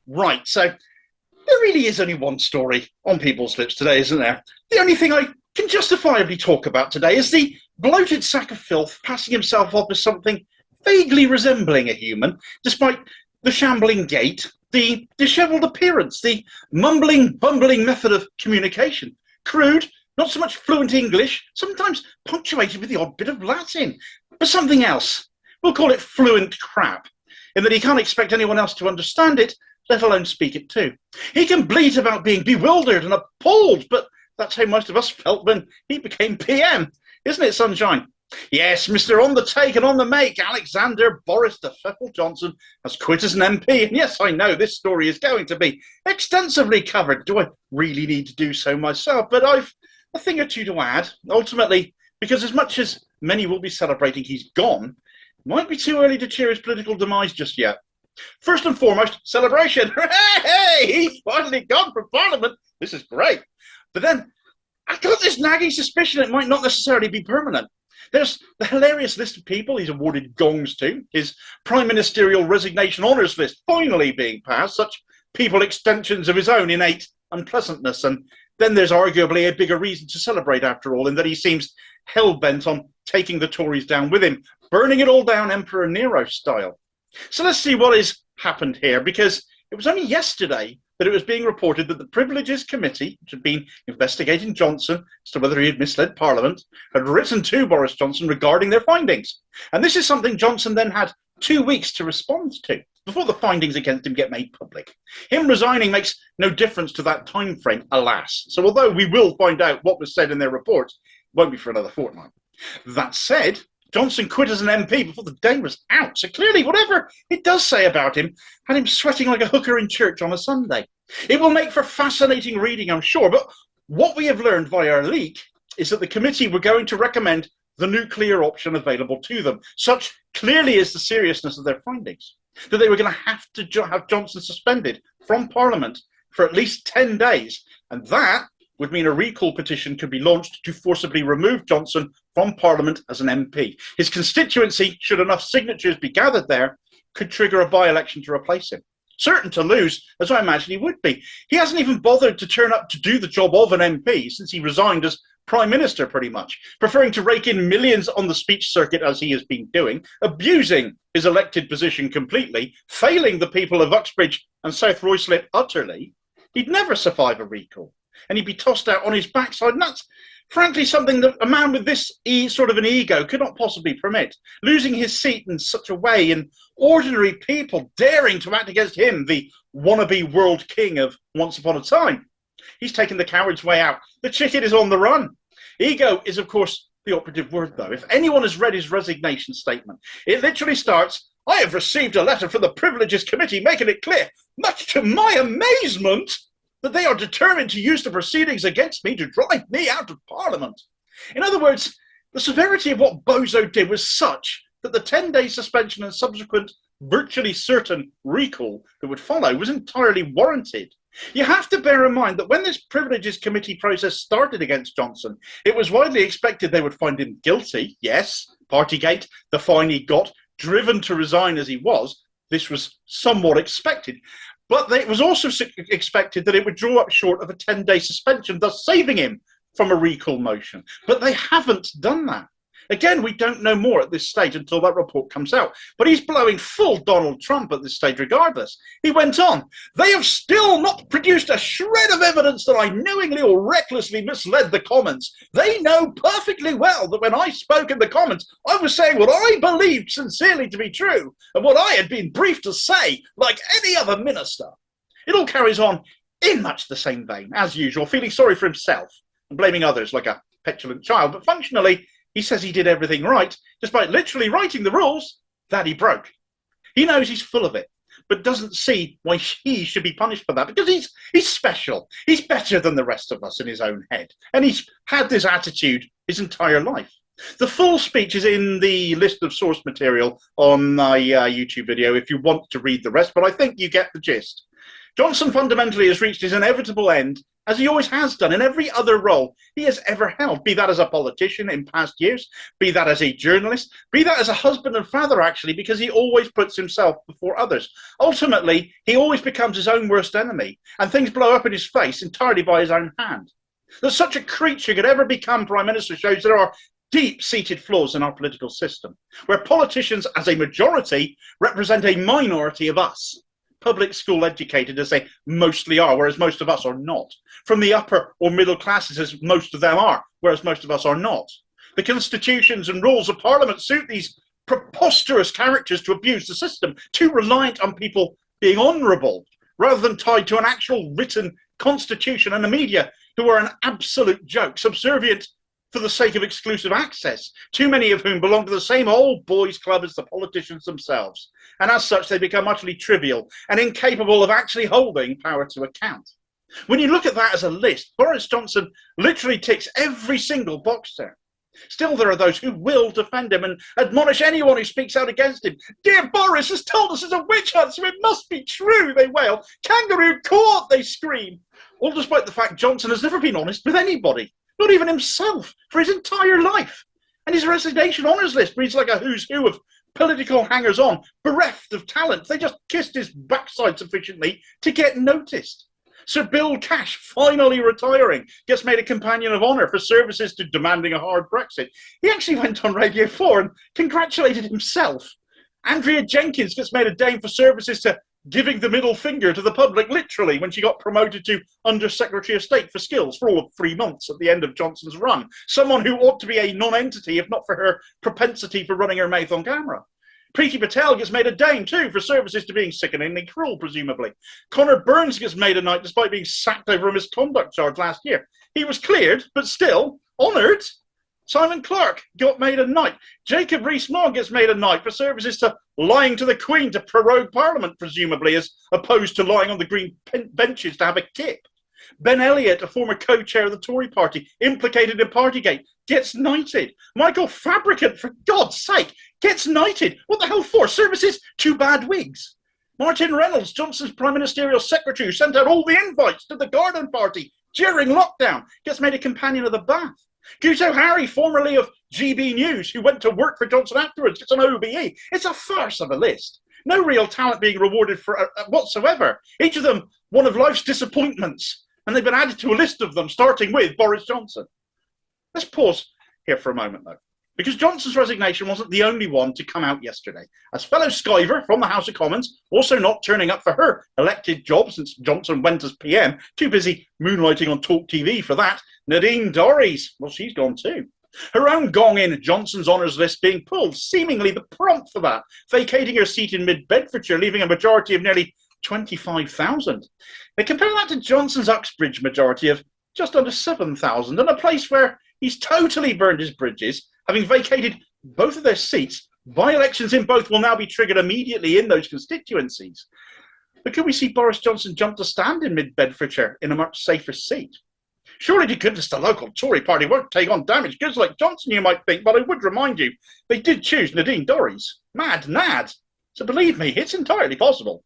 Right, so there really is only one story on people's lips today, isn't there? The only thing I can justifiably talk about today is the bloated sack of filth passing himself off as something vaguely resembling a human, despite the shambling gait, the dishevelled appearance, the mumbling, bumbling method of communication, crude, not so much fluent English, sometimes punctuated with the odd bit of Latin, but something else. We'll call it fluent crap, in that he can't expect anyone else to understand it, let alone speak it too. He can bleat about being bewildered and appalled, but that's how most of us felt when he became PM, isn't it, sunshine? Yes, Mr. On the Take and on the Make, Alexander Boris the Pfeffel Johnson has quit as an MP. And yes, I know this story is going to be extensively covered. Do I really need to do so myself? But I've a thing or two to add, ultimately, because as much as many will be celebrating he's gone, it might be too early to cheer his political demise just yet. First and foremost, celebration. Hey, he's finally gone from Parliament. This is great. But then, I've got this nagging suspicion it might not necessarily be permanent. There's the hilarious list of people he's awarded gongs to, his prime ministerial resignation honours list finally being passed, such people extensions of his own innate unpleasantness. And then there's arguably a bigger reason to celebrate after all, in that he seems hell-bent on taking the Tories down with him, burning it all down Emperor Nero style. So let's see what has happened here, because it was only yesterday that it was being reported that the Privileges Committee, which had been investigating Johnson as to whether he had misled Parliament, had written to Boris Johnson regarding their findings. And this is something Johnson then had 2 weeks to respond to before the findings against him get made public. Him resigning makes no difference to that time frame, alas. So although we will find out what was said in their report, it won't be for another fortnight. That said, Johnson quit as an MP before the day was out, so clearly whatever it does say about him had him sweating like a hooker in church on a Sunday. It will make for fascinating reading, I'm sure, but what we have learned via a leak is that the committee were going to recommend the nuclear option available to them. Such clearly is the seriousness of their findings, that they were going to have Johnson suspended from Parliament for at least 10 days, and that would mean a recall petition could be launched to forcibly remove Johnson from Parliament as an MP. His constituency, should enough signatures be gathered there, could trigger a by-election to replace him. Certain to lose, as I imagine he would be. He hasn't even bothered to turn up to do the job of an MP since he resigned as Prime Minister, pretty much, preferring to rake in millions on the speech circuit as he has been doing, abusing his elected position completely, failing the people of Uxbridge and South Ruislip utterly. He'd never survive a recall, and he'd be tossed out on his backside, and that's frankly something that a man with this sort of an ego could not possibly permit. Losing his seat in such a way, and ordinary people daring to act against him, the wannabe world king of once upon a time. He's taken the coward's way out. The chicken is on the run. Ego is, of course, the operative word, though. If anyone has read his resignation statement, it literally starts, "I have received a letter from the Privileges Committee making it clear, much to my amazement, that they are determined to use the proceedings against me to drive me out of Parliament." In other words, the severity of what Bozo did was such that the 10-day suspension and subsequent virtually certain recall that would follow was entirely warranted. You have to bear in mind that when this Privileges Committee process started against Johnson, it was widely expected they would find him guilty. Yes, Partygate, the fine he got, driven to resign as he was. This was somewhat expected. But it was also expected that it would draw up short of a 10-day suspension, thus saving him from a recall motion. But they haven't done that. Again, we don't know more at this stage until that report comes out. But he's blowing full Donald Trump at this stage regardless. He went on, "They have still not produced a shred of evidence that I knowingly or recklessly misled the Commons. They know perfectly well that when I spoke in the Commons, I was saying what I believed sincerely to be true, and what I had been briefed to say, like any other minister." It all carries on in much the same vein, as usual, feeling sorry for himself and blaming others like a petulant child. But functionally, he says he did everything right, despite literally writing the rules that he broke. He knows he's full of it, but doesn't see why he should be punished for that, because he's special. He's better than the rest of us in his own head. And he's had this attitude his entire life. The full speech is in the list of source material on my YouTube video if you want to read the rest, but I think you get the gist. Johnson fundamentally has reached his inevitable end, as he always has done in every other role he has ever held, be that as a politician in past years, be that as a journalist, be that as a husband and father, actually, because he always puts himself before others. Ultimately, he always becomes his own worst enemy, and things blow up in his face entirely by his own hand. That such a creature could ever become Prime Minister shows there are deep-seated flaws in our political system, where politicians as a majority represent a minority of us, public school educated as they mostly are, whereas most of us are not. From the upper or middle classes as most of them are, whereas most of us are not. The constitutions and rules of Parliament suit these preposterous characters to abuse the system, too reliant on people being honourable, rather than tied to an actual written constitution and the media, who are an absolute joke, subservient for the sake of exclusive access, too many of whom belong to the same old boys' club as the politicians themselves. And as such, they become utterly trivial and incapable of actually holding power to account. When you look at that as a list, Boris Johnson literally ticks every single box there. Still, there are those who will defend him and admonish anyone who speaks out against him. Dear Boris has told us it's a witch hunt, so it must be true, they wail. Kangaroo court, they scream. All despite the fact Johnson has never been honest with anybody, not even himself, for his entire life. And his resignation honours list reads like a who's who of political hangers-on, bereft of talent. They just kissed his backside sufficiently to get noticed. Sir Bill Cash, finally retiring, gets made a companion of honour for services to demanding a hard Brexit. He actually went on Radio 4 and congratulated himself. Andrea Jenkins gets made a dame for services to giving the middle finger to the public, literally, when she got promoted to Under Secretary of State for Skills for all of 3 months at the end of Johnson's run. Someone who ought to be a non-entity, if not for her propensity for running her mouth on camera. Priti Patel gets made a dame, too, for services to being sickeningly cruel, presumably. Conor Burns gets made a knight despite being sacked over a misconduct charge last year. He was cleared, but still honoured. Simon Clarke got made a knight. Jacob Rees-Mogg gets made a knight for services to lying to the Queen to prorogue Parliament, presumably, as opposed to lying on the green benches to have a kip. Ben Elliott, a former co-chair of the Tory party, implicated in Partygate, gets knighted. Michael Fabricant, for God's sake, gets knighted. What the hell for? Services to bad wigs. Martin Reynolds, Johnson's prime ministerial secretary, who sent out all the invites to the garden party during lockdown, gets made a companion of the bath. Guto Harry, formerly of GB News, who went to work for Johnson afterwards, gets an OBE. It's a farce of a list. No real talent being rewarded for whatsoever. Each of them one of life's disappointments. And they've been added to a list of them, starting with Boris Johnson. Let's pause here for a moment, though, because Johnson's resignation wasn't the only one to come out yesterday. As fellow Skyver from the House of Commons, also not turning up for her elected job since Johnson went as PM, too busy moonlighting on Talk TV for that, Nadine Dorries, well, she's gone too. Her own gong in Johnson's honours list being pulled, seemingly the prompt for that, vacating her seat in mid-Bedfordshire, leaving a majority of nearly 25,000. They compare that to Johnson's Uxbridge majority of just under 7,000, and a place where he's totally burned his bridges, having vacated both of their seats. By-elections in both will now be triggered immediately in those constituencies. But could we see Boris Johnson jump to stand in mid-Bedfordshire in a much safer seat? Surely to goodness the local Tory party won't take on damaged goods like Johnson, you might think, but I would remind you, they did choose Nadine Dorries. Mad Nad. So believe me, it's entirely possible.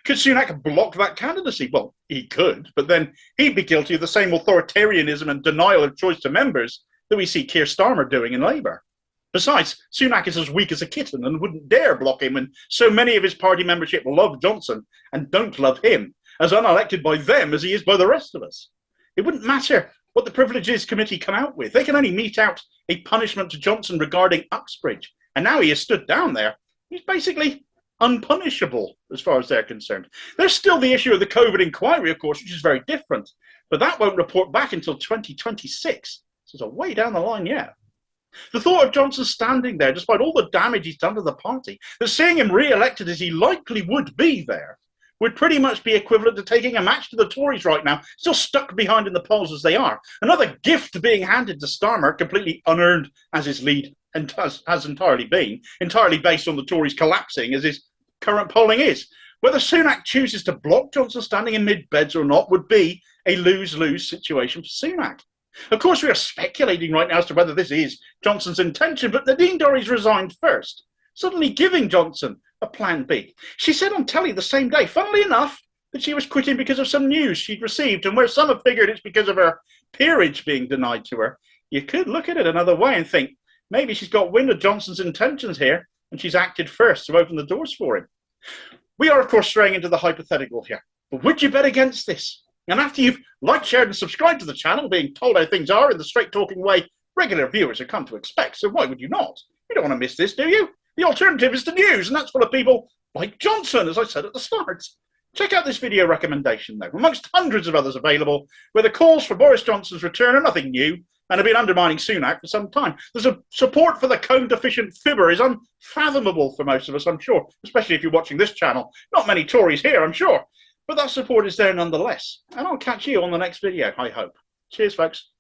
Could Sunak block that candidacy? Well, he could, but then he'd be guilty of the same authoritarianism and denial of choice to members that we see Keir Starmer doing in Labour. Besides, Sunak is as weak as a kitten and wouldn't dare block him when so many of his party membership love Johnson and don't love him, as unelected by them as he is by the rest of us. It wouldn't matter what the Privileges Committee come out with. They can only mete out a punishment to Johnson regarding Uxbridge. And now he has stood down there. He's basically unpunishable as far as they're concerned. There's still the issue of the COVID inquiry, of course, which is very different. But that won't report back until 2026. So it's a way down the line yet. The thought of Johnson standing there, despite all the damage he's done to the party, that seeing him re-elected as he likely would be there, would pretty much be equivalent to taking a match to the Tories right now, still stuck behind in the polls as they are. Another gift being handed to Starmer, completely unearned as his lead and has entirely been, entirely based on the Tories collapsing as his current polling is. Whether Sunak chooses to block Johnson standing in mid-beds or not would be a lose-lose situation for Sunak. Of course, we are speculating right now as to whether this is Johnson's intention, but Nadine Dorries resigned first, suddenly giving Johnson a plan B. She said on telly the same day, funnily enough, that she was quitting because of some news she'd received, and where some have figured it's because of her peerage being denied to her, you could look at it another way and think maybe she's got wind of Johnson's intentions here and she's acted first to open the doors for him. We are, of course, straying into the hypothetical here, but would you bet against this? And after you've liked, shared and subscribed to the channel, being told how things are in the straight-talking way regular viewers have come to expect, so why would you not? You don't want to miss this, do you? The alternative is the news, and that's full of people like Johnson, as I said at the start. Check out this video recommendation, though, amongst hundreds of others available, where the calls for Boris Johnson's return are nothing new and have been undermining Sunak for some time. There's a support for the cone-deficient fibber is unfathomable for most of us, I'm sure, especially if you're watching this channel. Not many Tories here, I'm sure, but that support is there nonetheless. And I'll catch you on the next video, I hope. Cheers, folks.